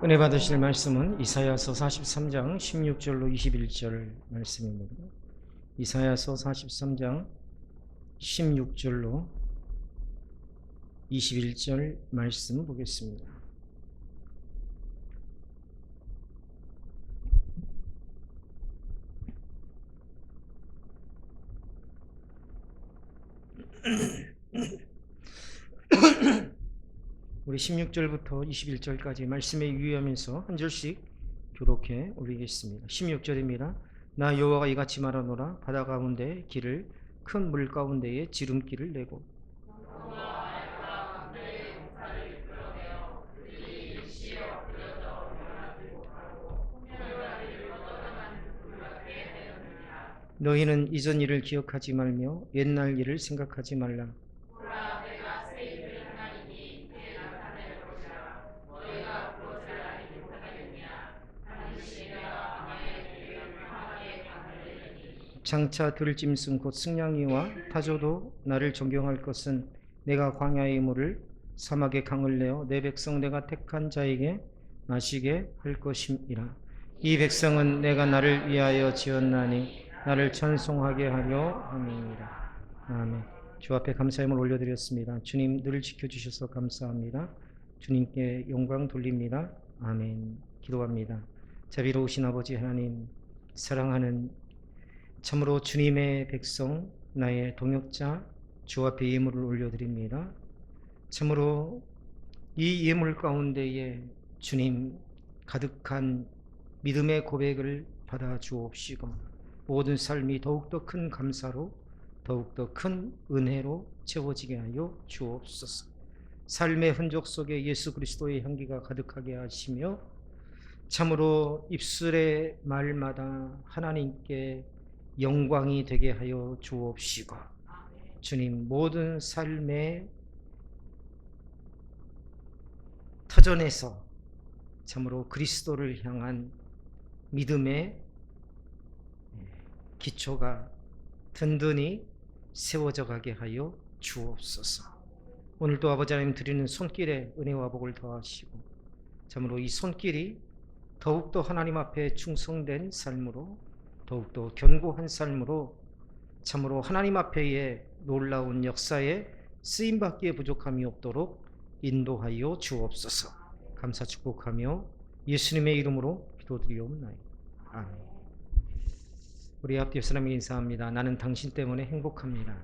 은혜 받으실 말씀은 이사야서 43장 16절로 21절 말씀입니다. 이사야서 43장 16절로 21절 말씀 보겠습니다. 우리 16절부터 21절까지 말씀에 유의하면서 한 절씩 교독해 올리겠습니다. 16절입니다. 나 여호와가 이같이 말하노라. 바다 가운데 길을 큰 물 가운데에 지름길을 내고 너희는 이전 일을 기억하지 말며 옛날 일을 생각하지 말라. 장차 들을 짐승 곧 승냥이와 타조도 나를 존경할 것은 내가 광야의 물을 사막의 강을 내어 내 백성 내가 택한 자에게 마시게 할 것임이라. 이 백성은 내가 나를 위하여 지었나니 나를 찬송하게 하려 함이니라. 아멘. 주 앞에 감사의 힘을 올려드렸습니다. 주님 늘 지켜주셔서 감사합니다. 주님께 영광 돌립니다. 아멘. 기도합니다. 자비로우신 아버지 하나님, 사랑하는 참으로 주님의 백성, 나의 동역자, 주 앞에 예물을 올려드립니다. 참으로 이 예물 가운데에 주님 가득한 믿음의 고백을 받아 주옵시고 모든 삶이 더욱더 큰 감사로 더욱더 큰 은혜로 채워지게 하여 주옵소서. 삶의 흔적 속에 예수 그리스도의 향기가 가득하게 하시며 참으로 입술의 말마다 하나님께 영광이 되게 하여 주옵시고 주님 모든 삶의 터전에서 참으로 그리스도를 향한 믿음의 기초가 든든히 세워져 가게 하여 주옵소서. 오늘도 아버지 하나님 드리는 손길에 은혜와 복을 더하시고 참으로 이 손길이 더욱더 하나님 앞에 충성된 삶으로 더욱더 견고한 삶으로 참으로 하나님 앞에의 놀라운 역사에 쓰임받기에 부족함이 없도록 인도하여 주옵소서. 감사 축복하며 예수님의 이름으로 기도드리옵나이다. 아멘. 우리 앞 옆 사람에게 인사합니다. 나는 당신 때문에 행복합니다.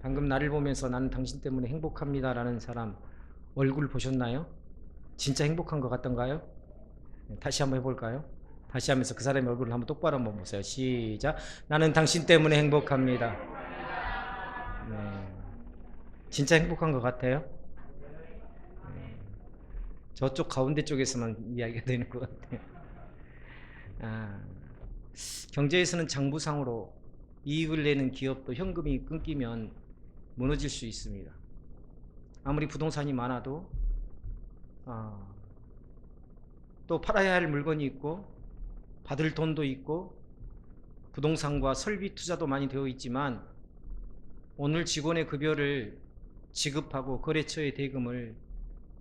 방금 나를 보면서 나는 당신 때문에 행복합니다 라는 사람 얼굴 보셨나요? 진짜 행복한 것 같던가요? 다시 한번 해볼까요? 다시 하면서 그 사람의 얼굴을 한번 똑바로 한번 보세요. 시작. 나는 당신 때문에 행복합니다. 네. 진짜 행복한 것 같아요? 네. 저쪽 가운데 쪽에서만 이야기가 되는 것 같아요. 경제에서는 장부상으로 이익을 내는 기업도 현금이 끊기면 무너질 수 있습니다. 아무리 부동산이 많아도 또 팔아야 할 물건이 있고 받을 돈도 있고 부동산과 설비 투자도 많이 되어 있지만 오늘 직원의 급여를 지급하고 거래처의 대금을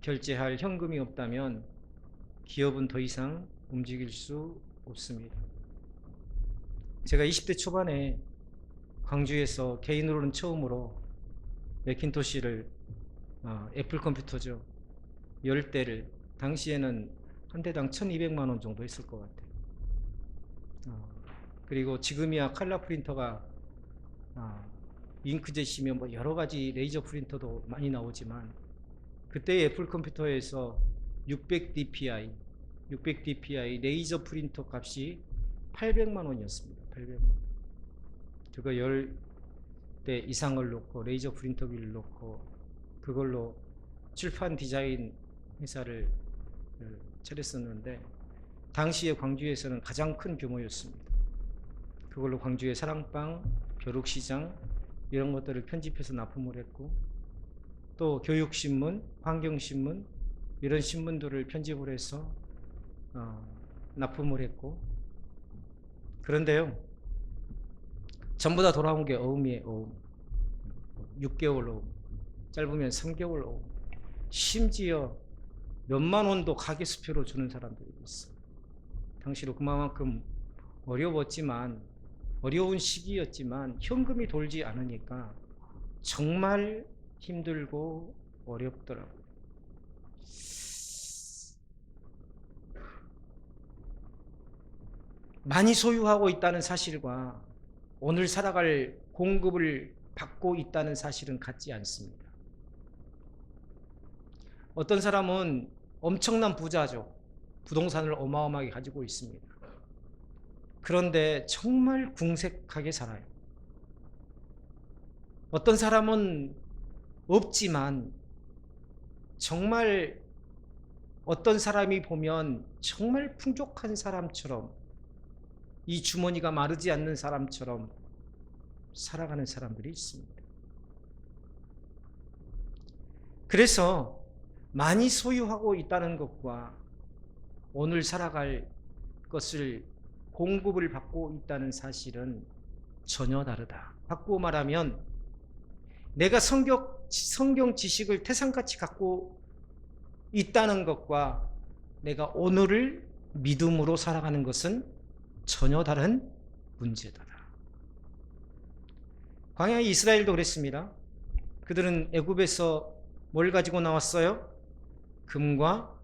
결제할 현금이 없다면 기업은 더 이상 움직일 수 없습니다. 제가 20대 초반에 광주에서 개인으로는 처음으로 매킨토시를 애플 컴퓨터죠. 10대를 당시에는 한 대당 1200만 원 정도 했을 것 같아요. 그리고 지금이야 칼라 프린터가 잉크젯이며 뭐 여러 가지 레이저 프린터도 많이 나오지만 그때 애플 컴퓨터에서 600dpi 레이저 프린터 값이 800만 원이었습니다. 800만 원. 그거 10대 이상을 놓고 레이저 프린터기를 놓고 그걸로 출판 디자인 회사를 차렸었는데 당시에 광주에서는 가장 큰 규모였습니다. 그걸로 광주의 사랑방, 벼룩시장 이런 것들을 편집해서 납품을 했고 또 교육신문, 환경신문 이런 신문들을 편집을 해서 납품을 했고 그런데요 전부 다 돌아온 게 어음이에요. 어음. 6개월 어음, 짧으면 3개월 어음. 심지어 몇만 원도 가계수표로 주는 사람들이 있어요. 당시로 그만큼 어려웠지만, 어려운 시기였지만 현금이 돌지 않으니까 정말 힘들고 어렵더라고요. 많이 소유하고 있다는 사실과 오늘 살아갈 공급을 받고 있다는 사실은 같지 않습니다. 어떤 사람은 엄청난 부자죠. 부동산을 어마어마하게 가지고 있습니다. 그런데 정말 궁색하게 살아요. 어떤 사람은 없지만 정말 어떤 사람이 보면 정말 풍족한 사람처럼, 이 주머니가 마르지 않는 사람처럼 살아가는 사람들이 있습니다. 그래서 많이 소유하고 있다는 것과 오늘 살아갈 것을 공급을 받고 있다는 사실은 전혀 다르다. 바꾸어 말하면 내가 성경 지식을 태산같이 갖고 있다는 것과 내가 오늘을 믿음으로 살아가는 것은 전혀 다른 문제다. 광야의 이스라엘도 그랬습니다. 그들은 애굽에서 뭘 가지고 나왔어요? 금과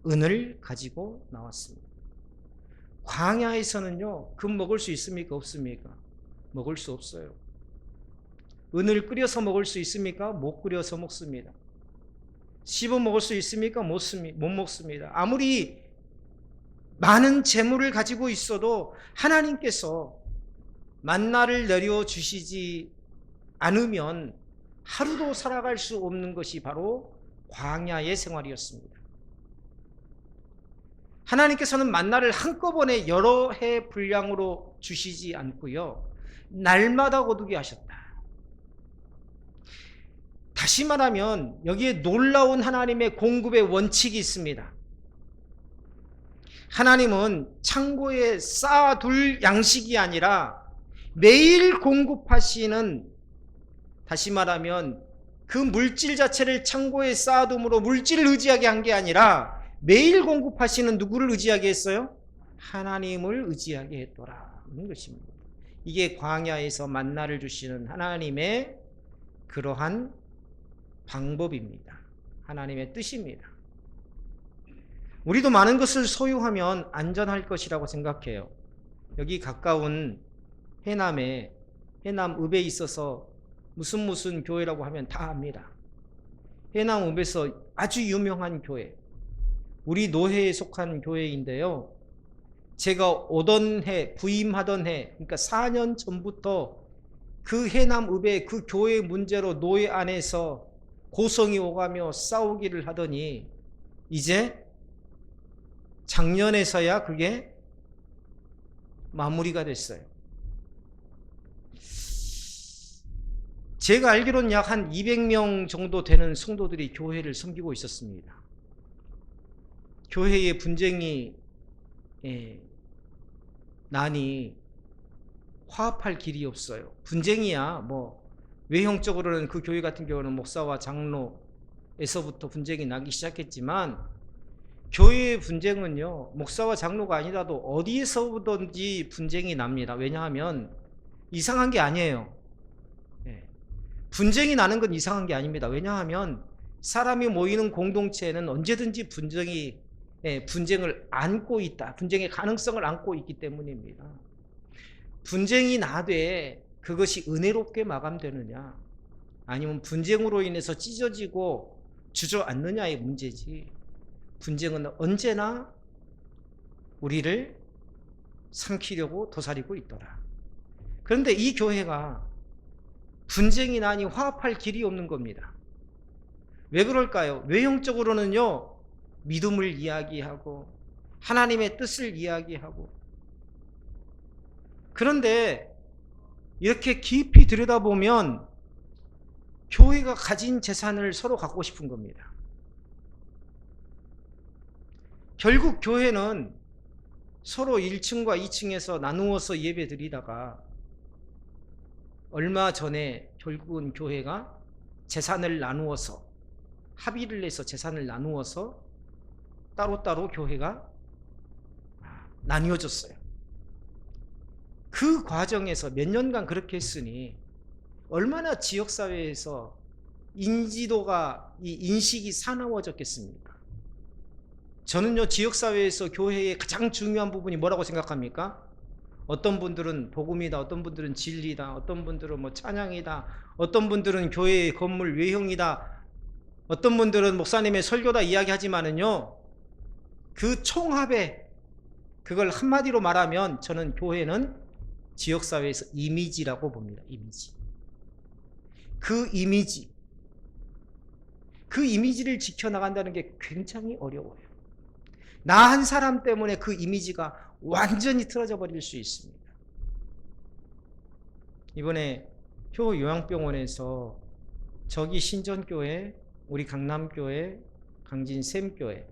은을 가지고 나왔습니다. 광야에서는요, 금 먹을 수 있습니까? 없습니까? 먹을 수 없어요. 은을 끓여서 먹을 수 있습니까? 못 끓여서 먹습니다. 씹어 먹을 수 있습니까? 못 먹습니다. 아무리 많은 재물을 가지고 있어도 하나님께서 만나를 내려주시지 않으면 하루도 살아갈 수 없는 것이 바로 광야의 생활이었습니다. 하나님께서는 만나를 한꺼번에 여러 해 분량으로 주시지 않고요, 날마다 거두게 하셨다. 다시 말하면 여기에 놀라운 하나님의 공급의 원칙이 있습니다. 하나님은 창고에 쌓아둘 양식이 아니라 매일 공급하시는, 다시 말하면 그 물질 자체를 창고에 쌓아둠으로 물질을 의지하게 한 게 아니라 매일 공급하시는 누구를 의지하게 했어요? 하나님을 의지하게 했더라는 것입니다. 이게 광야에서 만나를 주시는 하나님의 그러한 방법입니다. 하나님의 뜻입니다. 우리도 많은 것을 소유하면 안전할 것이라고 생각해요. 여기 가까운 해남에, 해남읍에 있어서 무슨 교회라고 하면 다 압니다. 해남읍에서 아주 유명한 교회, 우리 노회에 속한 교회인데요, 제가 오던 해, 부임하던 해, 그러니까 4년 전부터 그 해남읍의 그 교회 문제로 노회 안에서 고성이 오가며 싸우기를 하더니 이제 작년에서야 그게 마무리가 됐어요. 제가 알기로는 약 한 200명 정도 되는 성도들이 교회를 섬기고 있었습니다. 교회에 분쟁이 나니 화합할 길이 없어요. 분쟁이야 외형적으로는 그 교회 같은 경우는 목사와 장로에서부터 분쟁이 나기 시작했지만, 교회의 분쟁은요, 목사와 장로가 아니라도 어디에서든지 분쟁이 납니다. 왜냐하면 이상한 게 아니에요. 분쟁이 나는 건 이상한 게 아닙니다. 왜냐하면 사람이 모이는 공동체에는 언제든지 분쟁을 안고 있다, 분쟁의 가능성을 안고 있기 때문입니다. 분쟁이 나되 그것이 은혜롭게 마감되느냐, 아니면 분쟁으로 인해서 찢어지고 주저앉느냐의 문제지, 분쟁은 언제나 우리를 삼키려고 도사리고 있더라. 그런데 이 교회가 분쟁이 나니 화합할 길이 없는 겁니다. 왜 그럴까요? 외형적으로는요, 믿음을 이야기하고 하나님의 뜻을 이야기하고, 그런데 이렇게 깊이 들여다보면 교회가 가진 재산을 서로 갖고 싶은 겁니다. 결국 교회는 서로 1층과 2층에서 나누어서 예배 드리다가 얼마 전에 결국은 교회가 재산을 나누어서 합의를 해서 재산을 나누어서 따로따로 교회가 나뉘어졌어요. 그 과정에서 몇 년간 그렇게 했으니 얼마나 지역사회에서 인지도가, 이 인식이 사나워졌겠습니까? 저는요, 지역사회에서 교회의 가장 중요한 부분이 뭐라고 생각합니까? 어떤 분들은 복음이다, 어떤 분들은 진리다, 어떤 분들은 뭐 찬양이다, 어떤 분들은 교회의 건물 외형이다, 어떤 분들은 목사님의 설교다 이야기하지만은요, 그 총합에 그걸 한마디로 말하면 저는 교회는 지역사회에서 이미지라고 봅니다. 이미지. 그 이미지를 지켜나간다는 게 굉장히 어려워요. 나 한 사람 때문에 그 이미지가 완전히 틀어져 버릴 수 있습니다. 이번에 효 요양병원에서 저기 신전교회, 우리 강남교회, 강진샘교회,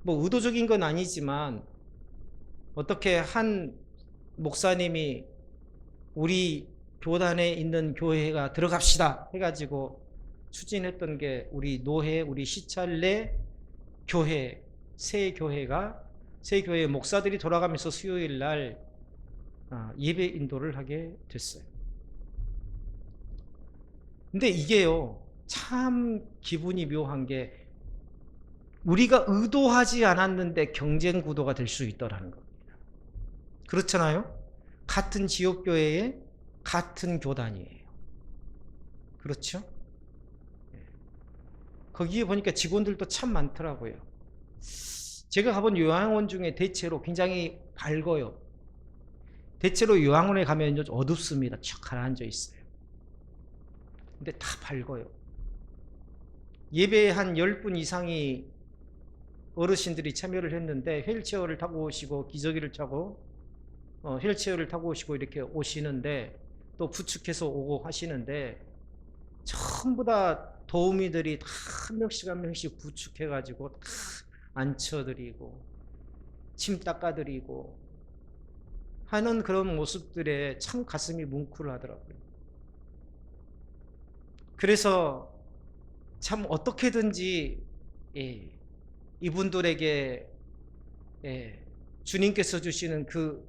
뭐 의도적인 건 아니지만 어떻게 한 목사님이 우리 교단에 있는 교회가 들어갑시다 해가지고 추진했던 게 우리 노회, 우리 시찰내 교회, 새 교회 목사들이 돌아가면서 수요일 날 예배 인도를 하게 됐어요. 근데 이게요, 참 기분이 묘한 게 우리가 의도하지 않았는데 경쟁 구도가 될 수 있더라는 겁니다. 그렇잖아요? 같은 지역교회에 같은 교단이에요. 그렇죠? 거기에 보니까 직원들도 참 많더라고요. 제가 가본 요양원 중에 대체로 굉장히 밝아요. 대체로 요양원에 가면 어둡습니다. 쭉 가라앉아 있어요. 근데 다 밝아요. 예배에 한 10분 이상이 어르신들이 참여를 했는데 휠체어를 타고 오시고 기저귀를 차고 휠체어를 타고 오시고 이렇게 오시는데 또 부축해서 오고 하시는데 전부 다 도우미들이 다 한 명씩 한 명씩 부축해가지고 다 앉혀드리고 침 닦아드리고 하는 그런 모습들에 참 가슴이 뭉클하더라고요. 그래서 참 어떻게든지 이분들에게 주님께서 주시는 그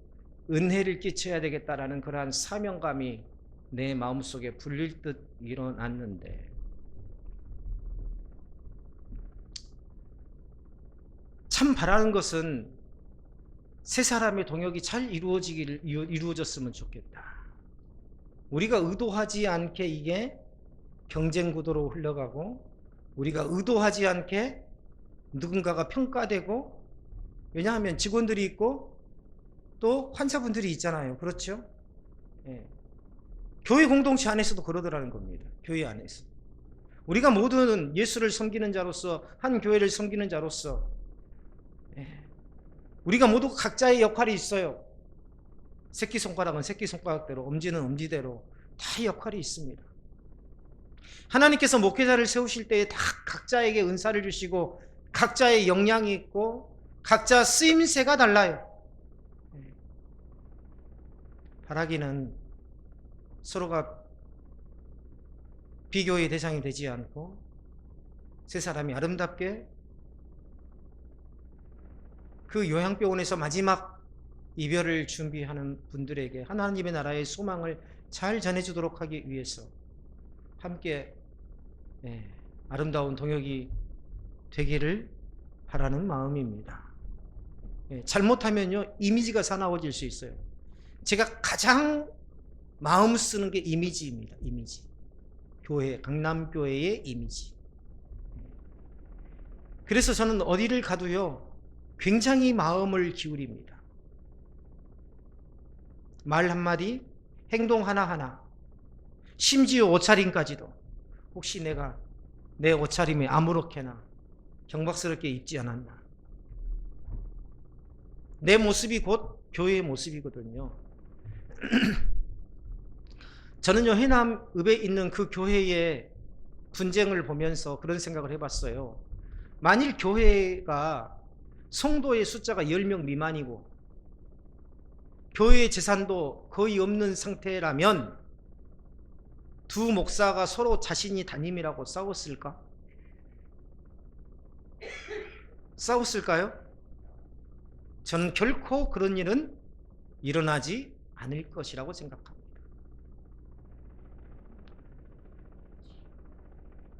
은혜를 끼쳐야 되겠다라는 그러한 사명감이 내 마음속에 불릴 듯 일어났는데 참 바라는 것은 세 사람의 동역이 잘 이루어졌으면 좋겠다. 우리가 의도하지 않게 이게 경쟁 구도로 흘러가고 우리가 의도하지 않게 누군가가 평가되고, 왜냐하면 직원들이 있고 또 환자분들이 있잖아요. 그렇죠? 교회 공동체 안에서도 그러더라는 겁니다. 교회 안에서 우리가 모두는 예수를 섬기는 자로서, 한 교회를 섬기는 자로서 우리가 모두 각자의 역할이 있어요. 새끼손가락은 새끼손가락대로, 엄지는 엄지대로 다 역할이 있습니다. 하나님께서 목회자를 세우실 때에 다 각자에게 은사를 주시고 각자의 역량이 있고 각자 쓰임새가 달라요. 바라기는 서로가 비교의 대상이 되지 않고 세 사람이 아름답게 그 요양병원에서 마지막 이별을 준비하는 분들에게 하나님의 나라의 소망을 잘 전해주도록 하기 위해서 함께 아름다운 동역이 되기를 바라는 마음입니다. 잘못하면요 이미지가 사나워질 수 있어요. 제가 가장 마음 쓰는 게 이미지입니다. 이미지. 교회, 강남교회의 이미지. 그래서 저는 어디를 가도요 굉장히 마음을 기울입니다. 말 한마디, 행동 하나하나, 심지어 옷차림까지도 혹시 내가 내 옷차림에 아무렇게나 경박스럽게 입지 않았나. 내 모습이 곧 교회의 모습이거든요. 저는요 해남읍에 있는 그 교회의 분쟁을 보면서 그런 생각을 해봤어요. 만일 교회가 성도의 숫자가 10명 미만이고 교회의 재산도 거의 없는 상태라면 두 목사가 서로 자신이 담임이라고 싸웠을까? 싸웠을까요? 저는 결코 그런 일은 일어나지 않을 것이라고 생각합니다.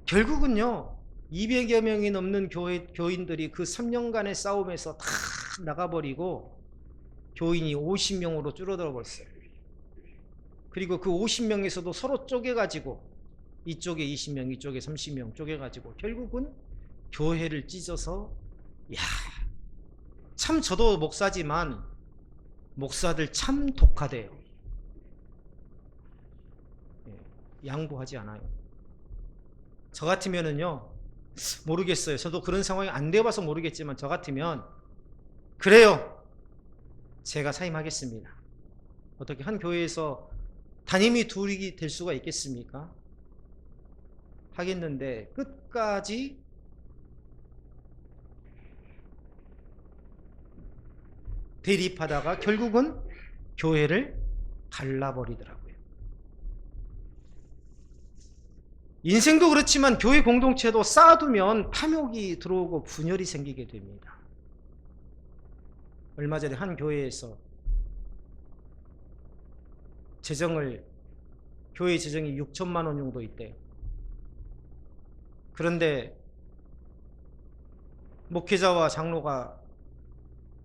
결국은요, 200여 명이 넘는 교인들이 그 3년간의 싸움에서 다 나가버리고 교인이 50명으로 줄어들어 버렸어요. 그리고 그 50명에서도 서로 쪼개가지고 이쪽에 20명, 이쪽에 30명 쪼개가지고 결국은 교회를 찢어서, 참 저도 목사지만 목사들 참 독하대요. 양보하지 않아요. 저 같으면은요, 모르겠어요. 저도 그런 상황이 안 되어봐서 모르겠지만 저 같으면 그래요, 제가 사임하겠습니다. 어떻게 한 교회에서 담임이 둘이 될 수가 있겠습니까? 하겠는데 끝까지 대립하다가 결국은 교회를 갈라버리더라고요. 인생도 그렇지만 교회 공동체도 쌓아두면 탐욕이 들어오고 분열이 생기게 됩니다. 얼마 전에 한 교회에서 교회 재정이 6천만 원 정도 있대요. 그런데 목회자와 장로가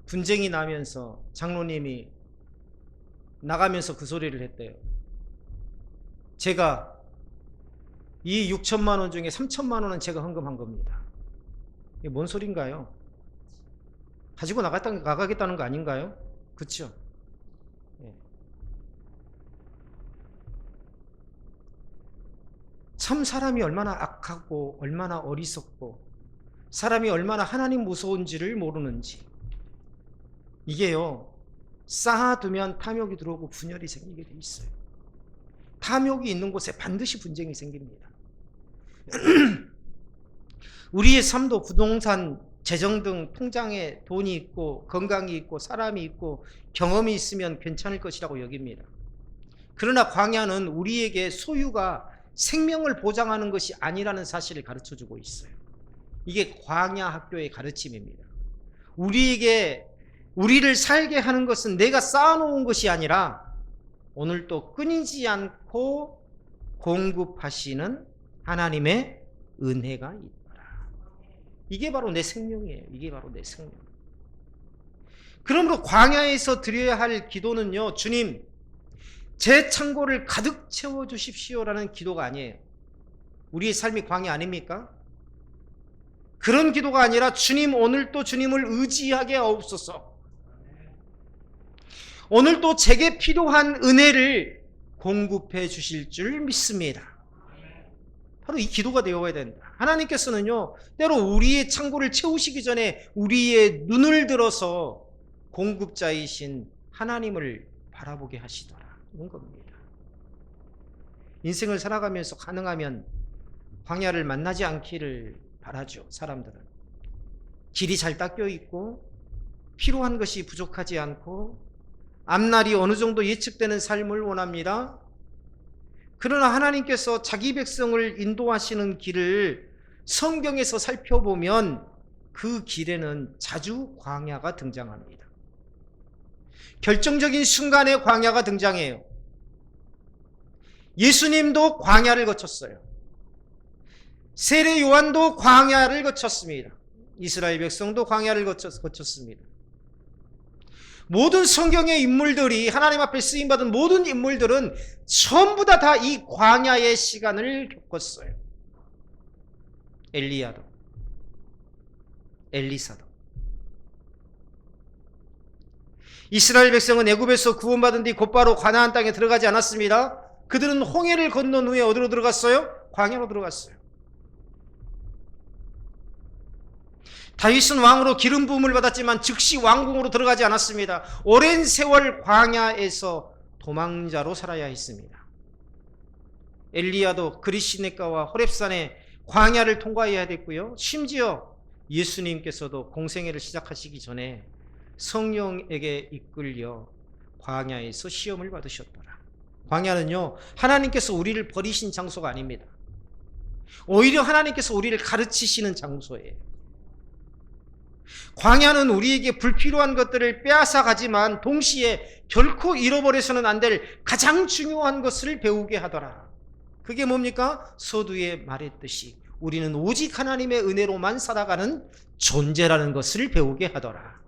분쟁이 나면서 장로님이 나가면서 그 소리를 했대요. 제가 이 6천만 원 중에 3천만 원은 제가 헌금한 겁니다. 이게 뭔 소린가요? 가지고 나가겠다는 거 아닌가요? 그렇죠? 참 사람이 얼마나 악하고 얼마나 어리석고 사람이 얼마나 하나님 무서운지를 모르는지, 이게요, 쌓아두면 탐욕이 들어오고 분열이 생기게 돼 있어요. 탐욕이 있는 곳에 반드시 분쟁이 생깁니다. 우리의 삶도 부동산, 재정 등 통장에 돈이 있고 건강이 있고 사람이 있고 경험이 있으면 괜찮을 것이라고 여깁니다. 그러나 광야는 우리에게 소유가 생명을 보장하는 것이 아니라는 사실을 가르쳐주고 있어요. 이게 광야 학교의 가르침입니다. 우리를 살게 하는 것은 내가 쌓아놓은 것이 아니라 오늘도 끊이지 않고 공급하시는 하나님의 은혜가 있더라. 이게 바로 내 생명이에요. 이게 바로 내 생명. 그러므로 광야에서 드려야 할 기도는요, 주님, 제 창고를 가득 채워주십시오라는 기도가 아니에요. 우리의 삶이 광야 아닙니까? 그런 기도가 아니라 주님, 오늘도 주님을 의지하게 하옵소서. 오늘도 제게 필요한 은혜를 공급해 주실 줄 믿습니다. 바로 이 기도가 되어야 된다. 하나님께서는요, 때로 우리의 창고를 채우시기 전에 우리의 눈을 들어서 공급자이신 하나님을 바라보게 하시더라. 이런 겁니다. 인생을 살아가면서 가능하면 광야를 만나지 않기를 바라죠. 사람들은 길이 잘 닦여 있고 필요한 것이 부족하지 않고 앞날이 어느 정도 예측되는 삶을 원합니다. 그러나 하나님께서 자기 백성을 인도하시는 길을 성경에서 살펴보면 그 길에는 자주 광야가 등장합니다. 결정적인 순간에 광야가 등장해요. 예수님도 광야를 거쳤어요. 세례 요한도 광야를 거쳤습니다. 이스라엘 백성도 광야를 거쳤습니다. 모든 성경의 인물들이, 하나님 앞에 쓰임받은 모든 인물들은 전부 다 이 광야의 시간을 겪었어요. 엘리야도, 엘리사도. 이스라엘 백성은 애굽에서 구원받은 뒤 곧바로 가나안 땅에 들어가지 않았습니다. 그들은 홍해를 건넌 후에 어디로 들어갔어요? 광야로 들어갔어요. 다윗은 왕으로 기름 부음을 받았지만 즉시 왕궁으로 들어가지 않았습니다. 오랜 세월 광야에서 도망자로 살아야 했습니다. 엘리야도 그리시네가와 호렙산의 광야를 통과해야 됐고요. 심지어 예수님께서도 공생애를 시작하시기 전에 성령에게 이끌려 광야에서 시험을 받으셨더라. 광야는요, 하나님께서 우리를 버리신 장소가 아닙니다. 오히려 하나님께서 우리를 가르치시는 장소예요. 광야는 우리에게 불필요한 것들을 빼앗아 가지만 동시에 결코 잃어버려서는 안 될 가장 중요한 것을 배우게 하더라. 그게 뭡니까? 서두에 말했듯이 우리는 오직 하나님의 은혜로만 살아가는 존재라는 것을 배우게 하더라.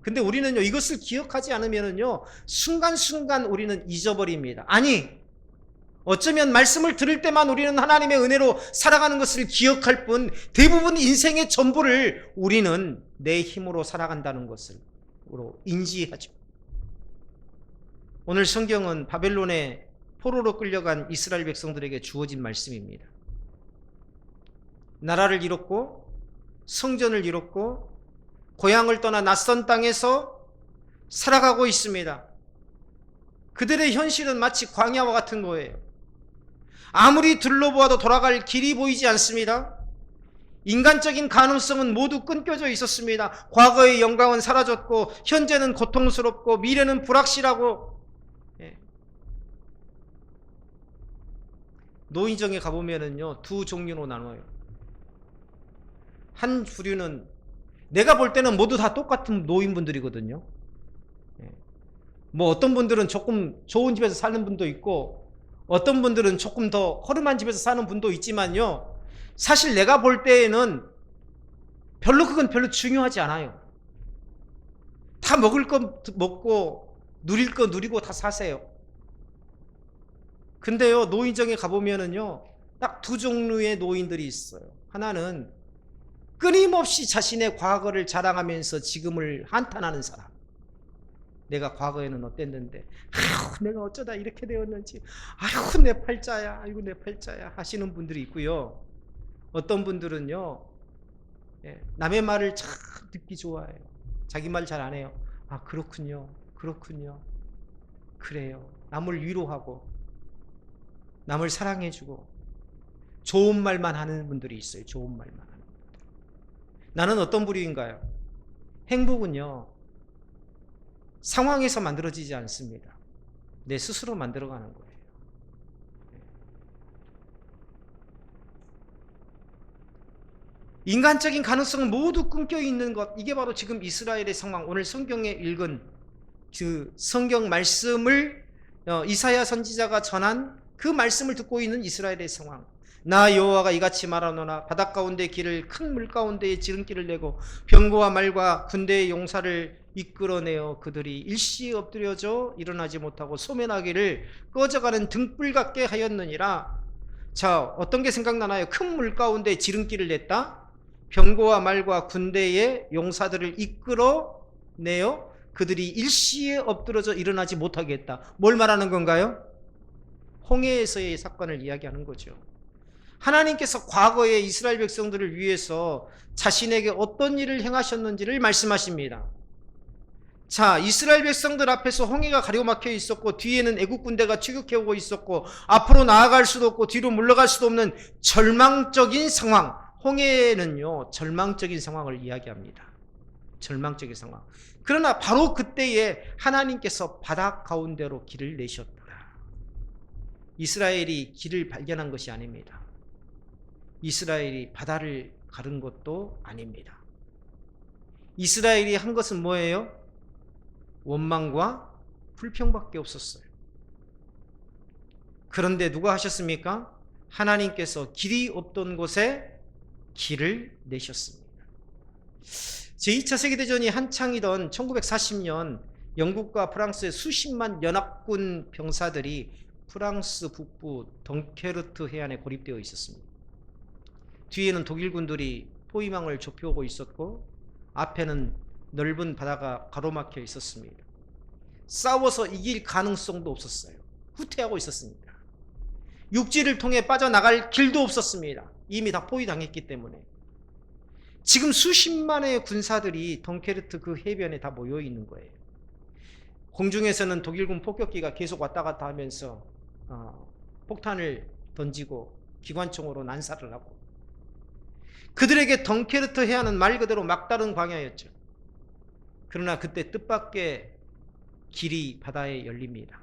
근데 우리는요, 이것을 기억하지 않으면요, 순간순간 우리는 잊어버립니다. 아니, 어쩌면 말씀을 들을 때만 우리는 하나님의 은혜로 살아가는 것을 기억할 뿐 대부분 인생의 전부를 우리는 내 힘으로 살아간다는 것을 인지하죠. 오늘 성경은 바벨론의 포로로 끌려간 이스라엘 백성들에게 주어진 말씀입니다. 나라를 잃었고 성전을 잃었고 고향을 떠나 낯선 땅에서 살아가고 있습니다. 그들의 현실은 마치 광야와 같은 거예요. 아무리 둘러보아도 돌아갈 길이 보이지 않습니다. 인간적인 가능성은 모두 끊겨져 있었습니다. 과거의 영광은 사라졌고 현재는 고통스럽고 미래는 불확실하고. 노인정에 가보면은요, 두 종류로 나눠요. 한 부류는 내가 볼 때는 모두 다 똑같은 노인분들이거든요. 뭐 어떤 분들은 조금 좋은 집에서 사는 분도 있고 어떤 분들은 조금 더 허름한 집에서 사는 분도 있지만요, 사실 내가 볼 때에는 그건 별로 중요하지 않아요. 다 먹을 거 먹고 누릴 거 누리고 다 사세요. 근데요, 노인정에 가보면은요, 딱 두 종류의 노인들이 있어요. 하나는 끊임없이 자신의 과거를 자랑하면서 지금을 한탄하는 사람. 내가 과거에는 어땠는데, 아휴, 내가 어쩌다 이렇게 되었는지, 아휴, 내 팔자야, 아이고, 내 팔자야 하시는 분들이 있고요. 어떤 분들은요, 남의 말을 참 듣기 좋아해요. 자기 말 잘 안 해요. 아, 그렇군요, 그렇군요, 그래요. 남을 위로하고 남을 사랑해주고 좋은 말만 하는 분들이 있어요. 좋은 말만 하는 분들. 나는 어떤 부류인가요? 행복은요, 상황에서 만들어지지 않습니다. 내 스스로 만들어가는 거예요. 인간적인 가능성은 모두 끊겨 있는 것, 이게 바로 지금 이스라엘의 상황. 오늘 성경에 읽은 그 성경 말씀을 이사야 선지자가 전한 그 말씀을 듣고 있는 이스라엘의 상황. 나 여호와가 이같이 말하노라. 바닷 가운데 길을 큰 물 가운데에 지름길을 내고 병거와 말과 군대의 용사를 이끌어내어 그들이 일시에 엎드려져 일어나지 못하고 소멸하기를 꺼져가는 등불 같게 하였느니라. 자, 어떤 게 생각나나요? 큰 물 가운데 지름길을 냈다. 병거와 말과 군대의 용사들을 이끌어내어 그들이 일시에 엎드려져 일어나지 못하게 했다. 뭘 말하는 건가요? 홍해에서의 사건을 이야기하는 거죠. 하나님께서 과거에 이스라엘 백성들을 위해서 자신에게 어떤 일을 행하셨는지를 말씀하십니다. 자, 이스라엘 백성들 앞에서 홍해가 가로막혀 있었고 뒤에는 애국 군대가 추격해오고 있었고 앞으로 나아갈 수도 없고 뒤로 물러갈 수도 없는 절망적인 상황. 홍해는요, 절망적인 상황을 이야기합니다. 절망적인 상황. 그러나 바로 그때에 하나님께서 바다 가운데로 길을 내셨더라. 이스라엘이 길을 발견한 것이 아닙니다. 이스라엘이 바다를 가른 것도 아닙니다. 이스라엘이 한 것은 뭐예요? 원망과 불평밖에 없었어요. 그런데 누가 하셨습니까? 하나님께서 길이 없던 곳에 길을 내셨습니다. 제2차 세계대전이 한창이던 1940년 영국과 프랑스의 수십만 연합군 병사들이 프랑스 북부 덩케르트 해안에 고립되어 있었습니다. 뒤에는 독일군들이 포위망을 좁혀오고 있었고 앞에는 넓은 바다가 가로막혀 있었습니다. 싸워서 이길 가능성도 없었어요. 후퇴하고 있었습니다. 육지를 통해 빠져나갈 길도 없었습니다. 이미 다 포위당했기 때문에. 지금 수십만의 군사들이 덩케르트 그 해변에 다 모여 있는 거예요. 공중에서는 독일군 폭격기가 계속 왔다 갔다 하면서 폭탄을 던지고 기관총으로 난사를 하고, 그들에게 덩케르트 해안은 말 그대로 막다른 광야였죠. 그러나 그때 뜻밖의 길이 바다에 열립니다.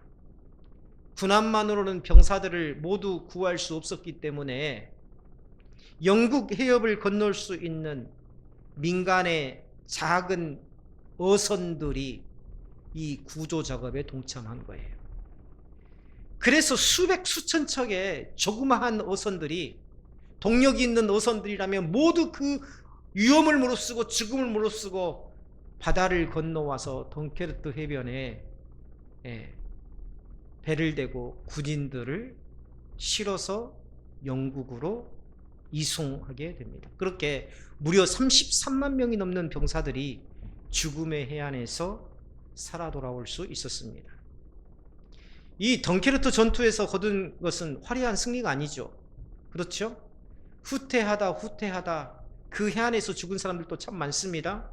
군함만으로는 병사들을 모두 구할 수 없었기 때문에 영국 해협을 건널 수 있는 민간의 작은 어선들이 이 구조 작업에 동참한 거예요. 그래서 수백 수천 척의 조그마한 어선들이, 동력이 있는 어선들이라면 모두 그 위험을 무릅쓰고 죽음을 무릅쓰고 바다를 건너와서 덩케르트 해변에 배를 대고 군인들을 실어서 영국으로 이송하게 됩니다. 그렇게 무려 33만 명이 넘는 병사들이 죽음의 해안에서 살아 돌아올 수 있었습니다. 이 덩케르트 전투에서 거둔 것은 화려한 승리가 아니죠. 그렇죠? 후퇴하다 그 해안에서 죽은 사람들도 참 많습니다.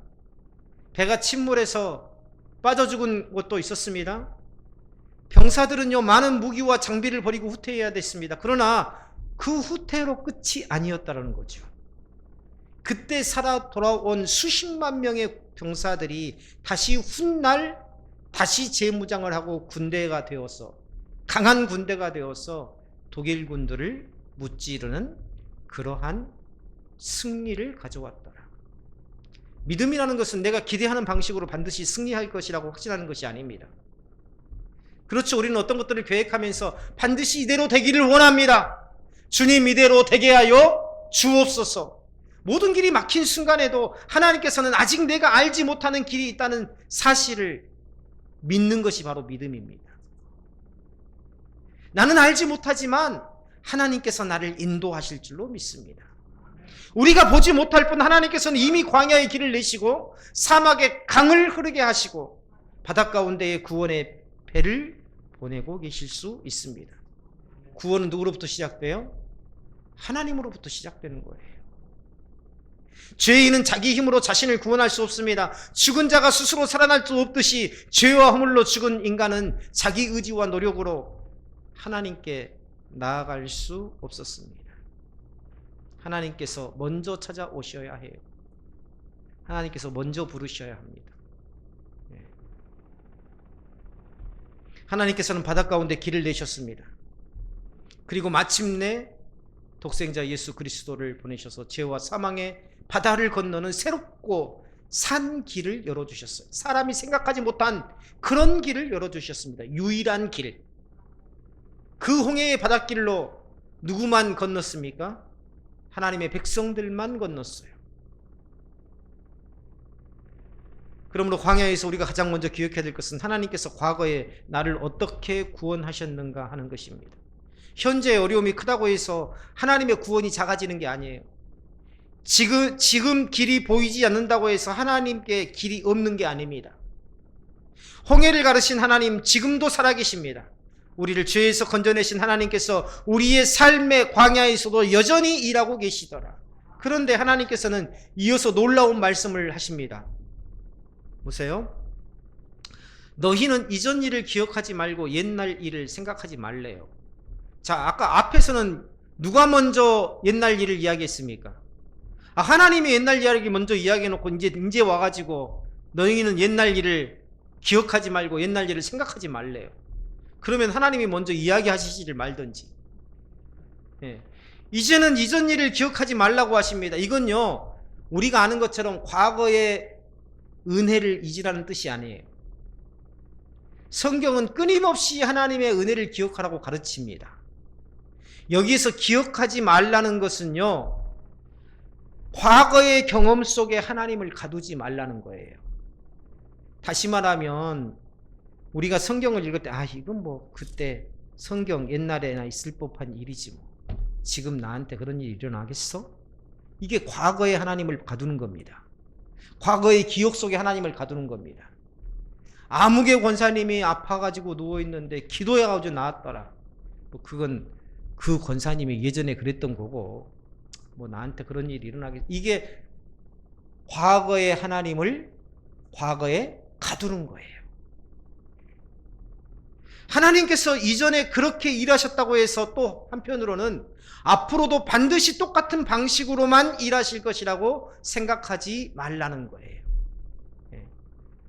배가 침몰해서 빠져 죽은 것도 있었습니다. 병사들은요, 많은 무기와 장비를 버리고 후퇴해야 됐습니다. 그러나 그 후퇴로 끝이 아니었다는 거죠. 그때 살아 돌아온 수십만 명의 병사들이 다시 훗날 다시 재무장을 하고 군대가 되어서, 강한 군대가 되어서 독일 군들을 무찌르는 그러한 승리를 가져왔더라. 믿음이라는 것은 내가 기대하는 방식으로 반드시 승리할 것이라고 확신하는 것이 아닙니다. 그렇죠. 우리는 어떤 것들을 계획하면서 반드시 이대로 되기를 원합니다. 주님, 이대로 되게 하여 주옵소서. 모든 길이 막힌 순간에도 하나님께서는 아직 내가 알지 못하는 길이 있다는 사실을 믿는 것이 바로 믿음입니다. 나는 알지 못하지만 하나님께서 나를 인도하실 줄로 믿습니다. 우리가 보지 못할 뿐 하나님께서는 이미 광야의 길을 내시고 사막에 강을 흐르게 하시고 바닷 가운데에 구원의 배를 보내고 계실 수 있습니다. 구원은 누구로부터 시작돼요? 하나님으로부터 시작되는 거예요. 죄인은 자기 힘으로 자신을 구원할 수 없습니다. 죽은 자가 스스로 살아날 수 없듯이 죄와 허물로 죽은 인간은 자기 의지와 노력으로 하나님께 나아갈 수 없었습니다. 하나님께서 먼저 찾아오셔야 해요. 하나님께서 먼저 부르셔야 합니다. 하나님께서는 바닷 가운데 길을 내셨습니다. 그리고 마침내 독생자 예수 그리스도를 보내셔서 죄와 사망의 바다를 건너는 새롭고 산 길을 열어주셨어요. 사람이 생각하지 못한 그런 길을 열어주셨습니다. 유일한 길. 그 홍해의 바닷길로 누구만 건넜습니까? 하나님의 백성들만 건넜어요. 그러므로 광야에서 우리가 가장 먼저 기억해야 될 것은 하나님께서 과거에 나를 어떻게 구원하셨는가 하는 것입니다. 현재의 어려움이 크다고 해서 하나님의 구원이 작아지는 게 아니에요. 지금 길이 보이지 않는다고 해서 하나님께 길이 없는 게 아닙니다. 홍해를 가르신 하나님 지금도 살아계십니다. 우리를 죄에서 건져내신 하나님께서 우리의 삶의 광야에서도 여전히 일하고 계시더라. 그런데 하나님께서는 이어서 놀라운 말씀을 하십니다. 보세요. 너희는 이전 일을 기억하지 말고 옛날 일을 생각하지 말래요. 자, 아까 앞에서는 누가 먼저 옛날 일을 이야기했습니까? 하나님이 옛날 이야기 먼저 이야기해놓고 이제 와가지고 너희는 옛날 일을 기억하지 말고 옛날 일을 생각하지 말래요. 그러면 하나님이 먼저 이야기하시지를 말든지. 이제는 이전 일을 기억하지 말라고 하십니다. 이건요, 우리가 아는 것처럼 과거의 은혜를 잊으라는 뜻이 아니에요. 성경은 끊임없이 하나님의 은혜를 기억하라고 가르칩니다. 여기에서 기억하지 말라는 것은요, 과거의 경험 속에 하나님을 가두지 말라는 거예요. 다시 말하면 우리가 성경을 읽을 때 이건 뭐 그때 성경 옛날에나 있을 법한 일이지 뭐 지금 나한테 그런 일이 일어나겠어? 이게 과거의 하나님을 가두는 겁니다. 과거의 기억 속에 하나님을 가두는 겁니다. 아무개 권사님이 아파가지고 누워있는데 기도해가지고 나았더라. 그건 그 권사님이 예전에 그랬던 거고 뭐 나한테 그런 일이 일어나겠어? 이게 과거의 하나님을 과거에 가두는 거예요. 하나님께서 이전에 그렇게 일하셨다고 해서 또 한편으로는 앞으로도 반드시 똑같은 방식으로만 일하실 것이라고 생각하지 말라는 거예요.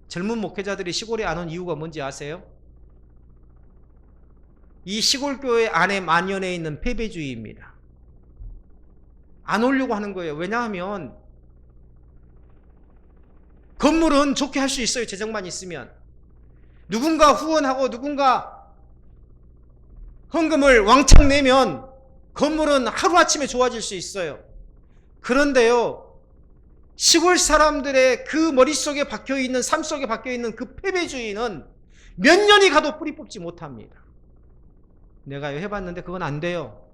젊은 목회자들이 시골에 안 온 이유가 뭔지 아세요? 이 시골교회 안에 만연해 있는 패배주의입니다. 안 오려고 하는 거예요. 왜냐하면 건물은 좋게 할 수 있어요. 재정만 있으면. 누군가 후원하고 누군가 헌금을 왕창 내면 건물은 하루아침에 좋아질 수 있어요. 그런데요, 시골 사람들의 그 머릿속에 박혀있는, 삶 속에 박혀있는 그 패배주의는 몇 년이 가도 뿌리 뽑지 못합니다. 내가 해봤는데 그건 안 돼요.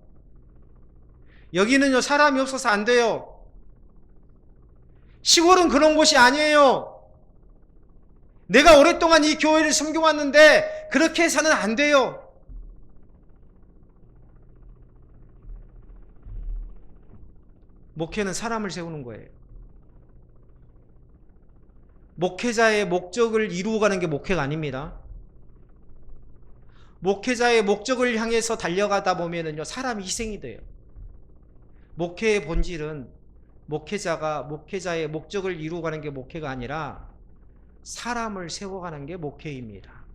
여기는요, 사람이 없어서 안 돼요. 시골은 그런 곳이 아니에요. 내가 오랫동안 이 교회를 섬겨왔는데 그렇게 해서는 안 돼요. 목회는 사람을 세우는 거예요. 목회자의 목적을 이루어가는 게 목회가 아닙니다. 목회자의 목적을 향해서 달려가다 보면은요, 사람이 희생이 돼요. 목회의 본질은 목회자가 목회자의 목적을 이루어가는 게 목회가 아니라 사람을 세워가는 게 목회입니다.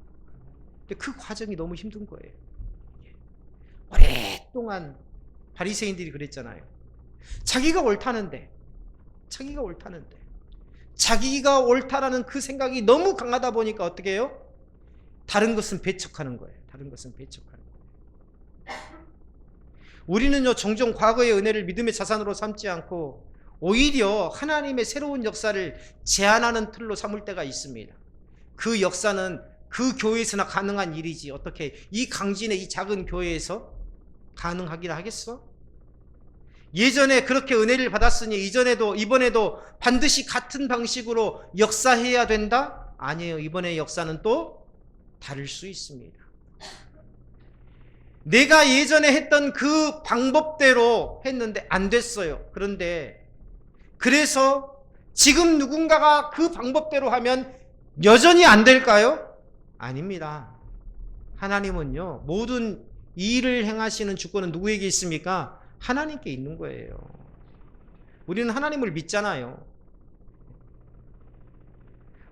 근데 그 과정이 너무 힘든 거예요. 오랫동안 바리새인들이 그랬잖아요. 자기가 옳다는데 자기가 옳다라는 그 생각이 너무 강하다 보니까 어떻게 해요? 다른 것은 배척하는 거예요. 우리는요, 종종 과거의 은혜를 믿음의 자산으로 삼지 않고 오히려 하나님의 새로운 역사를 제안하는 틀로 삼을 때가 있습니다. 그 역사는 그 교회에서나 가능한 일이지 어떻게 이 강진의 이 작은 교회에서 가능하기라 하겠어? 예전에 그렇게 은혜를 받았으니 이번에도 반드시 같은 방식으로 역사해야 된다? 아니에요. 이번의 역사는 또 다를 수 있습니다. 내가 예전에 했던 그 방법대로 했는데 안 됐어요. 그래서 지금 누군가가 그 방법대로 하면 여전히 안 될까요? 아닙니다. 하나님은요, 모든 일을 행하시는 주권은 누구에게 있습니까? 하나님께 있는 거예요. 우리는 하나님을 믿잖아요.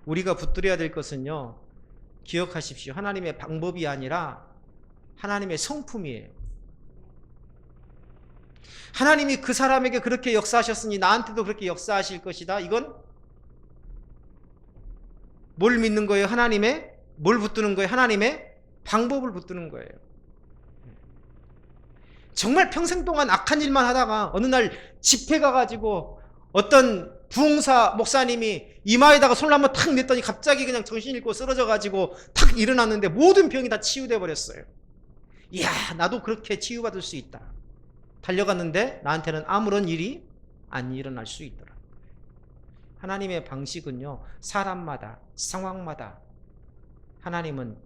우리가 붙들어야 될 것은요, 기억하십시오. 하나님의 방법이 아니라 하나님의 성품이에요. 하나님이 그 사람에게 그렇게 역사하셨으니 나한테도 그렇게 역사하실 것이다. 이건 뭘 믿는 거예요? 뭘 붙드는 거예요? 하나님의 방법을 붙드는 거예요. 정말 평생 동안 악한 일만 하다가 어느 날 집회 가가지고 어떤 부흥사 목사님이 이마에다가 손을 한번 탁 냈더니 갑자기 그냥 정신 잃고 쓰러져가지고 탁 일어났는데 모든 병이 다 치유돼 버렸어요. 이야, 나도 그렇게 치유받을 수 있다. 달려갔는데 나한테는 아무런 일이 안 일어날 수 있더라. 하나님의 방식은요, 사람마다 상황마다 하나님은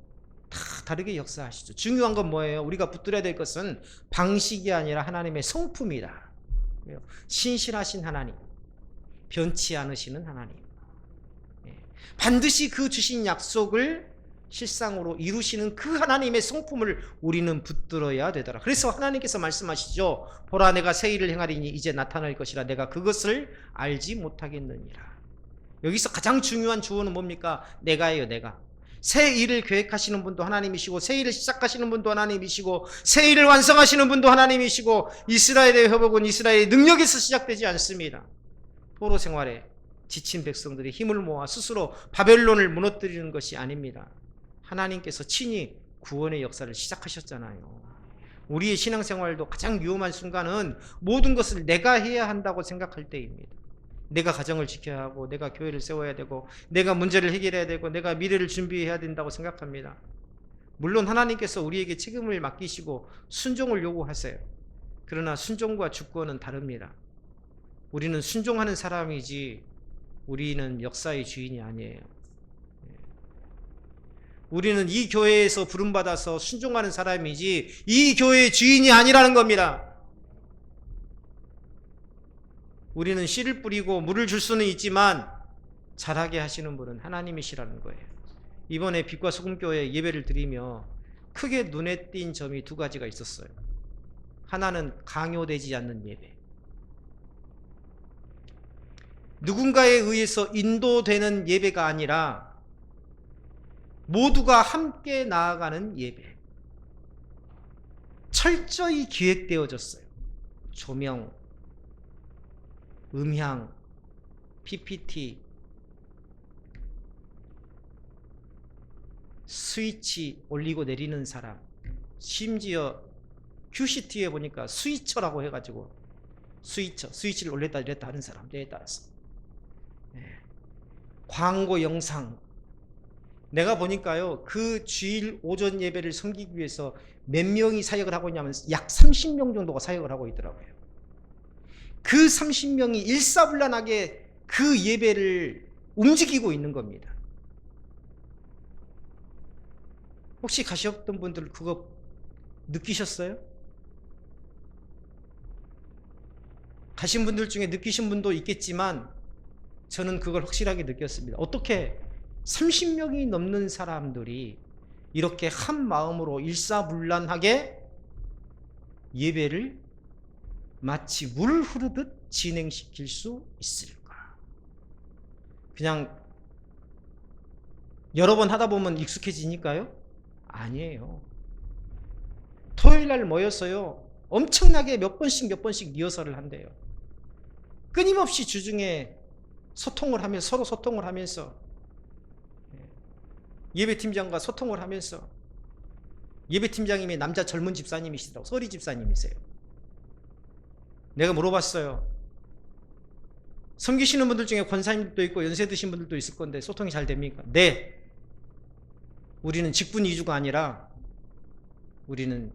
다 다르게 역사하시죠. 중요한 건 뭐예요? 우리가 붙들어야 될 것은 방식이 아니라 하나님의 성품이다. 신실하신 하나님, 변치 않으시는 하나님, 반드시 그 주신 약속을 실상으로 이루시는 그 하나님의 성품을 우리는 붙들어야 되더라. 그래서 하나님께서 말씀하시죠. 보라, 내가 새 일을 행하리니 이제 나타날 것이라. 내가 그것을 알지 못하겠느니라. 여기서 가장 중요한 주어는 뭡니까? 내가예요. 내가. 새 일을 계획하시는 분도 하나님이시고, 새 일을 시작하시는 분도 하나님이시고, 새 일을 완성하시는 분도 하나님이시고, 이스라엘의 회복은 이스라엘의 능력에서 시작되지 않습니다. 포로 생활에 지친 백성들이 힘을 모아 스스로 바벨론을 무너뜨리는 것이 아닙니다. 하나님께서 친히 구원의 역사를 시작하셨잖아요. 우리의 신앙생활도 가장 위험한 순간은 모든 것을 내가 해야 한다고 생각할 때입니다. 내가 가정을 지켜야 하고, 내가 교회를 세워야 되고, 내가 문제를 해결해야 되고, 내가 미래를 준비해야 된다고 생각합니다. 물론 하나님께서 우리에게 책임을 맡기시고 순종을 요구하세요. 그러나 순종과 주권은 다릅니다. 우리는 순종하는 사람이지 우리는 역사의 주인이 아니에요. 우리는 이 교회에서 부름받아서 순종하는 사람이지 이 교회의 주인이 아니라는 겁니다. 우리는 씨를 뿌리고 물을 줄 수는 있지만 자라게 하시는 분은 하나님이시라는 거예요. 이번에 빛과 소금교회 예배를 드리며 크게 눈에 띈 점이 두 가지가 있었어요. 하나는 강요되지 않는 예배. 누군가에 의해서 인도되는 예배가 아니라 모두가 함께 나아가는 예배. 철저히 기획되어졌어요. 조명, 음향, PPT, 스위치 올리고 내리는 사람, 심지어 큐시트에 보니까 스위처라고 해가지고 스위치를 올렸다 내렸다 하는 사람들에 따라서 광고 영상, 내가 보니까요 그 주일 오전 예배를 섬기기 위해서 몇 명이 사역을 하고 있냐면 약 30명 정도가 사역을 하고 있더라고요. 그 30명이 일사불란하게 그 예배를 움직이고 있는 겁니다. 혹시 가셨던 분들 그거 느끼셨어요? 가신 분들 중에 느끼신 분도 있겠지만 저는 그걸 확실하게 느꼈습니다. 어떻게 30명이 넘는 사람들이 이렇게 한 마음으로 일사불란하게 예배를 마치 물 흐르듯 진행시킬 수 있을까? 그냥 여러 번 하다 보면 익숙해지니까요? 아니에요. 토요일 날 모여서요 엄청나게 몇 번씩 리허설을 한대요. 끊임없이 주중에 소통을 하면서, 서로 소통을 하면서, 예배팀장과 소통을 하면서, 예배팀장님이 남자 젊은 집사님이시더라고. 서리 집사님이세요. 내가 물어봤어요. 섬기시는 분들 중에 권사님도 있고 연세 드신 분들도 있을 건데 소통이 잘 됩니까? 네. 우리는 직분 위주가 아니라 우리는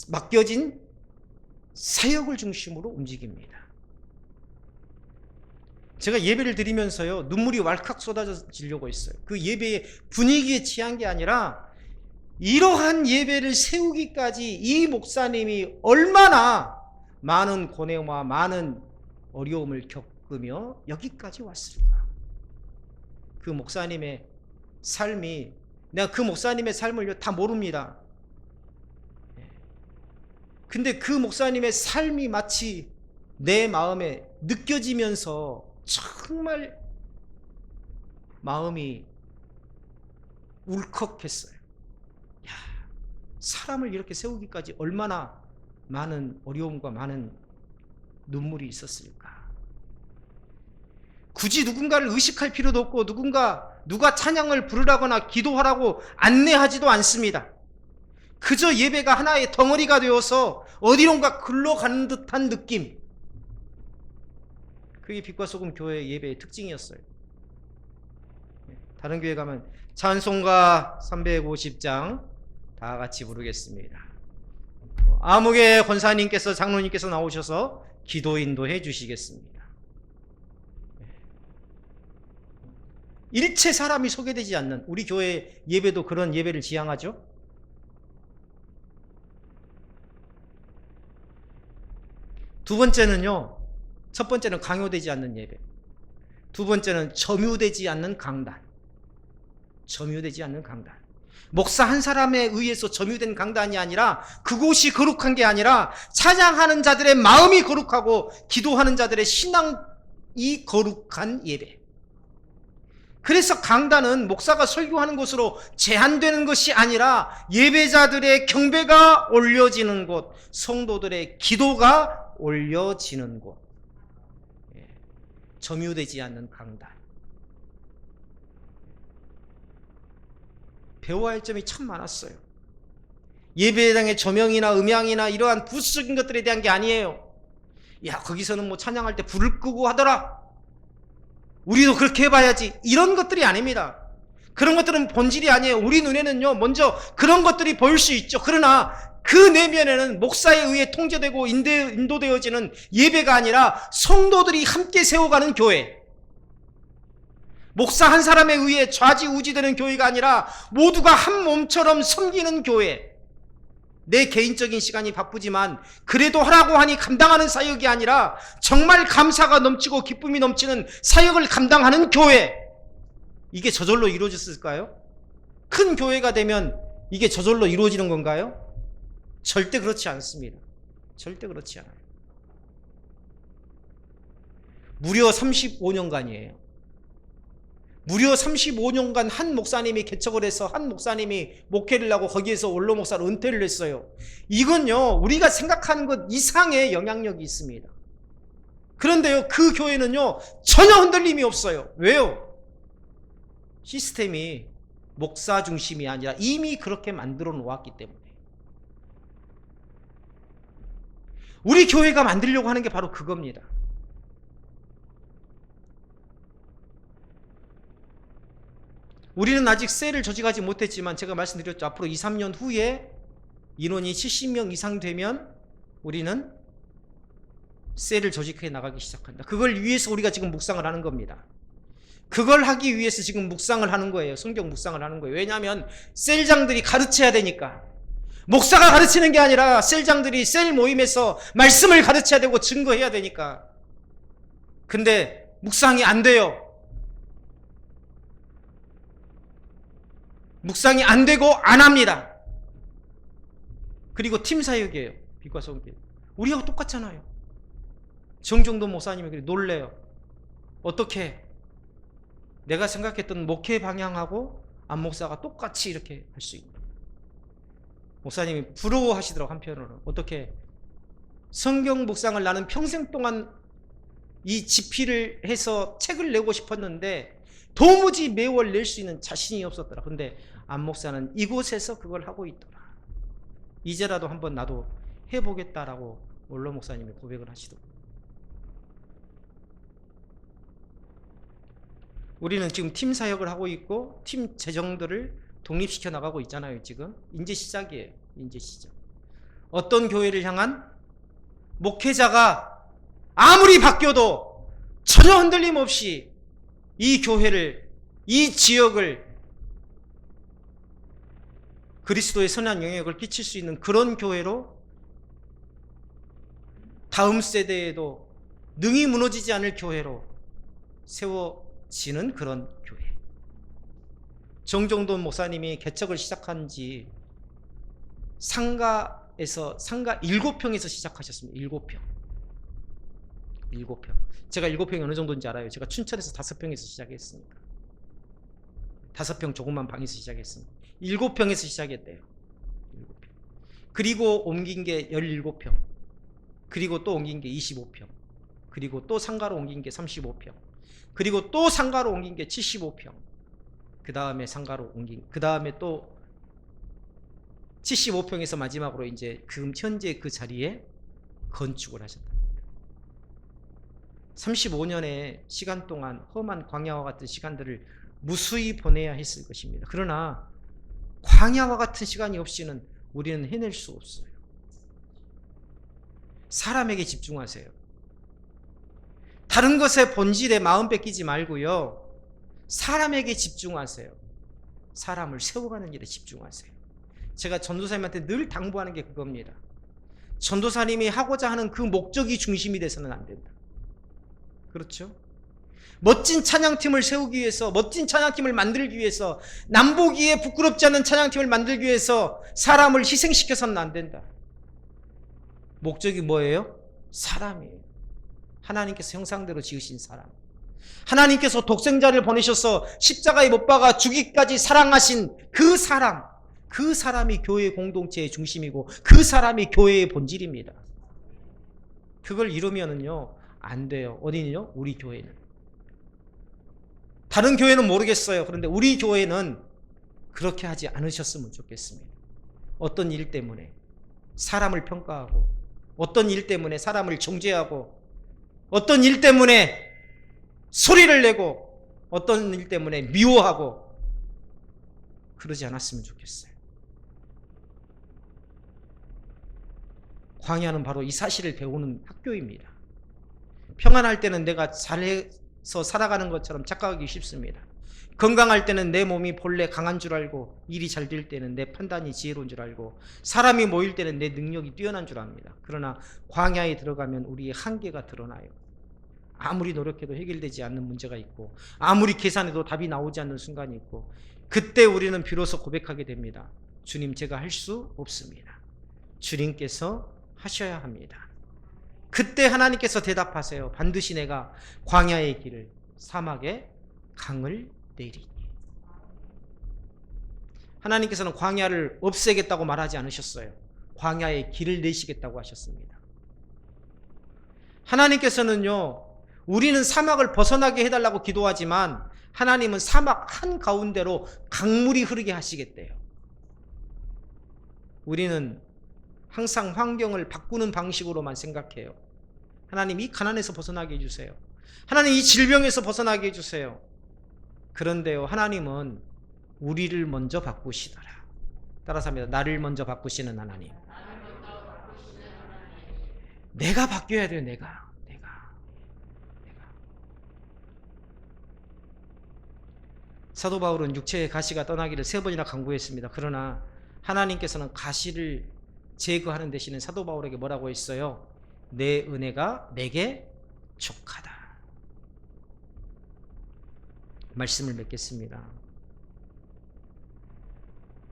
맡겨진 사역을 중심으로 움직입니다. 제가 예배를 드리면서요 눈물이 왈칵 쏟아지려고 했어요. 그 예배의 분위기에 취한 게 아니라 이러한 예배를 세우기까지 이 목사님이 얼마나 많은 고뇌와 많은 어려움을 겪으며 여기까지 왔을까. 그 목사님의 삶이, 내가 그 목사님의 삶을 다 모릅니다. 근데 그 목사님의 삶이 마치 내 마음에 느껴지면서 정말 마음이 울컥했어요. 야, 사람을 이렇게 세우기까지 얼마나 많은 어려움과 많은 눈물이 있었을까. 굳이 누군가를 의식할 필요도 없고 누가 찬양을 부르라거나 기도하라고 안내하지도 않습니다. 그저 예배가 하나의 덩어리가 되어서 어디론가 흘러가는 듯한 느낌. 그게 빛과 소금 교회의 예배의 특징이었어요. 다른 교회 가면 찬송가 350장 다 같이 부르겠습니다. 아무개 권사님께서, 장로님께서 나오셔서 기도 인도해 주시겠습니다. 일체 사람이 소개되지 않는 우리 교회 예배도 그런 예배를 지향하죠. 두 번째는요, 첫 번째는 강요되지 않는 예배, 두 번째는 점유되지 않는 강단. 점유되지 않는 강단. 목사 한 사람에 의해서 점유된 강단이 아니라, 그곳이 거룩한 게 아니라 찬양하는 자들의 마음이 거룩하고 기도하는 자들의 신앙이 거룩한 예배. 그래서 강단은 목사가 설교하는 곳으로 제한되는 것이 아니라 예배자들의 경배가 올려지는 곳, 성도들의 기도가 올려지는 곳. 점유되지 않는 강단. 배워야 할 점이 참 많았어요. 예배당의 조명이나 음향이나 이러한 부수적인 것들에 대한 게 아니에요. 야, 거기서는 뭐 찬양할 때 불을 끄고 하더라, 우리도 그렇게 해봐야지, 이런 것들이 아닙니다. 그런 것들은 본질이 아니에요. 우리 눈에는요 먼저 그런 것들이 보일 수 있죠. 그러나 그 내면에는 목사에 의해 통제되고 인도되어지는 예배가 아니라 성도들이 함께 세워가는 교회, 목사 한 사람에 의해 좌지우지되는 교회가 아니라 모두가 한 몸처럼 섬기는 교회. 내 개인적인 시간이 바쁘지만 그래도 하라고 하니 감당하는 사역이 아니라 정말 감사가 넘치고 기쁨이 넘치는 사역을 감당하는 교회. 이게 저절로 이루어졌을까요? 큰 교회가 되면 이게 저절로 이루어지는 건가요? 절대 그렇지 않습니다. 절대 그렇지 않아요. 무려 35년간이에요. 무려 35년간 한 목사님이 개척을 해서 한 목사님이 목회를 하고 거기에서 원로 목사로 은퇴를 했어요. 이건요, 우리가 생각하는 것 이상의 영향력이 있습니다. 그런데요, 그 교회는요, 전혀 흔들림이 없어요. 왜요? 시스템이 목사 중심이 아니라 이미 그렇게 만들어 놓았기 때문에. 우리 교회가 만들려고 하는 게 바로 그겁니다. 우리는 아직 셀을 조직하지 못했지만 제가 말씀드렸죠. 앞으로 2, 3년 후에 인원이 70명 이상 되면 우리는 셀을 조직해 나가기 시작한다. 그걸 위해서 우리가 지금 묵상을 하는 겁니다. 그걸 하기 위해서 지금 묵상을 하는 거예요. 성경 묵상을 하는 거예요. 왜냐하면 셀장들이 가르쳐야 되니까. 목사가 가르치는 게 아니라 셀장들이 셀 모임에서 말씀을 가르쳐야 되고 증거해야 되니까. 근데 묵상이 안 돼요. 묵상이 안 되고 안 합니다. 그리고 팀 사역이에요. 빛과 소금. 우리하고 똑같잖아요. 정정도 목사님이 그래 놀래요. 어떻게 내가 생각했던 목회 방향하고 안 목사가 똑같이 이렇게 할 수 있나? 목사님이 부러워하시더라고. 한편으로는 어떻게 성경 묵상을 나는 평생 동안 이 집필을 해서 책을 내고 싶었는데 도무지 매월 낼 수 있는 자신이 없었더라. 근데 안 목사는 이곳에서 그걸 하고 있더라. 이제라도 한번 나도 해보겠다라고 원로 목사님이 고백을 하시더라고요. 우리는 지금 팀 사역을 하고 있고 팀 재정들을 독립시켜 나가고 있잖아요. 지금 이제 시작이에요. 이제 시작. 어떤 교회를 향한 목회자가 아무리 바뀌어도 전혀 흔들림 없이 이 교회를, 이 지역을 그리스도의 선한 영향력을 끼칠 수 있는 그런 교회로 다음 세대에도 능히 무너지지 않을 교회로 세워지는 그런 교회. 정정돈 목사님이 개척을 시작한 지 상가에서 상가 7평에서 시작하셨습니다. 7평. 7평. 제가 7평이 어느 정도인지 알아요. 제가 춘천에서 5평에서 시작했으니까. 5평 조그만 방에서 시작했습니다. 7평에서 시작했대요. 7평. 그리고 옮긴 게 17평. 그리고 또 옮긴 게 25평. 그리고 또 상가로 옮긴 게 35평. 그리고 또 상가로 옮긴 게 75평. 그 다음에 상가로 옮긴, 그 다음에 또 75평에서 마지막으로 이제 현재 그 자리에 건축을 하셨다. 35년의 시간 동안 험한 광야와 같은 시간들을 무수히 보내야 했을 것입니다. 그러나 광야와 같은 시간이 없이는 우리는 해낼 수 없어요. 사람에게 집중하세요. 다른 것의 본질에 마음 뺏기지 말고요. 사람에게 집중하세요. 사람을 세워가는 일에 집중하세요. 제가 전도사님한테 늘 당부하는 게 그겁니다. 전도사님이 하고자 하는 그 목적이 중심이 돼서는 안 된다. 그렇죠? 멋진 찬양팀을 세우기 위해서, 멋진 찬양팀을 만들기 위해서, 남보기에 부끄럽지 않은 찬양팀을 만들기 위해서 사람을 희생시켜서는 안 된다. 목적이 뭐예요? 사람이에요. 하나님께서 형상대로 지으신 사람. 하나님께서 독생자를 보내셔서 십자가에 못 박아 죽이기까지 사랑하신 그 사람, 그 사람이 교회의 공동체의 중심이고 그 사람이 교회의 본질입니다. 그걸 이루면은요 안 돼요. 어디는요? 우리 교회는. 다른 교회는 모르겠어요. 그런데 우리 교회는 그렇게 하지 않으셨으면 좋겠습니다. 어떤 일 때문에 사람을 평가하고, 어떤 일 때문에 사람을 정죄하고, 어떤 일 때문에 소리를 내고, 어떤 일 때문에 미워하고, 그러지 않았으면 좋겠어요. 광야는 바로 이 사실을 배우는 학교입니다. 평안할 때는 내가 잘해서 살아가는 것처럼 착각하기 쉽습니다. 건강할 때는 내 몸이 본래 강한 줄 알고, 일이 잘 될 때는 내 판단이 지혜로운 줄 알고, 사람이 모일 때는 내 능력이 뛰어난 줄 압니다. 그러나 광야에 들어가면 우리의 한계가 드러나요. 아무리 노력해도 해결되지 않는 문제가 있고, 아무리 계산해도 답이 나오지 않는 순간이 있고, 그때 우리는 비로소 고백하게 됩니다. 주님, 제가 할 수 없습니다. 주님께서 하셔야 합니다. 그때 하나님께서 대답하세요. 반드시 내가 광야의 길을, 사막의 강을 되리니. 하나님께서는 광야를 없애겠다고 말하지 않으셨어요. 광야에 길을 내시겠다고 하셨습니다. 하나님께서는요, 우리는 사막을 벗어나게 해달라고 기도하지만 하나님은 사막 한가운데로 강물이 흐르게 하시겠대요. 우리는 항상 환경을 바꾸는 방식으로만 생각해요. 하나님, 이 가난에서 벗어나게 해주세요. 하나님, 이 질병에서 벗어나게 해주세요. 그런데요, 하나님은 우리를 먼저 바꾸시더라. 따라서 합니다. 나를 먼저 바꾸시는 하나님. 내가 바뀌어야 돼요. 내가. 사도 바울은 육체의 가시가 떠나기를 3번이나 강구했습니다. 그러나 하나님께서는 가시를 제거하는 대신에 사도 바울에게 뭐라고 했어요? 내 은혜가 내게 족하다. 말씀을 맺겠습니다.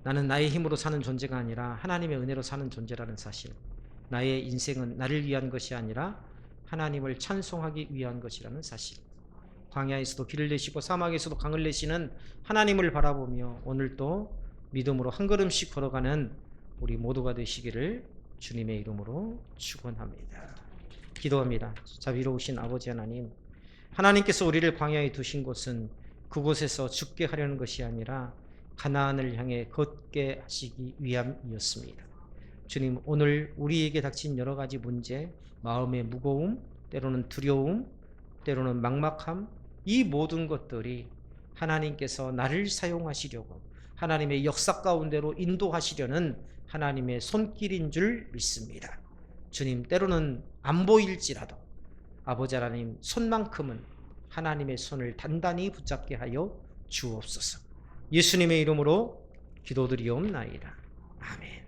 나는 나의 힘으로 사는 존재가 아니라 하나님의 은혜로 사는 존재라는 사실. 나의 인생은 나를 위한 것이 아니라 하나님을 찬송하기 위한 것이라는 사실. 광야에서도 길을 내시고 사막에서도 강을 내시는 하나님을 바라보며 오늘도 믿음으로 한 걸음씩 걸어가는 우리 모두가 되시기를 주님의 이름으로 축원합니다. 기도합니다. 자비로우신 아버지 하나님, 하나님께서 우리를 광야에 두신 곳은 그곳에서 죽게 하려는 것이 아니라 가나안을 향해 걷게 하시기 위함이었습니다. 주님, 오늘 우리에게 닥친 여러 가지 문제, 마음의 무거움, 때로는 두려움, 때로는 막막함, 이 모든 것들이 하나님께서 나를 사용하시려고 하나님의 역사 가운데로 인도하시려는 하나님의 손길인 줄 믿습니다. 주님, 때로는 안 보일지라도 아버지 하나님 손만큼은 하나님의 손을 단단히 붙잡게 하여 주옵소서. 예수님의 이름으로 기도드리옵나이다. 아멘.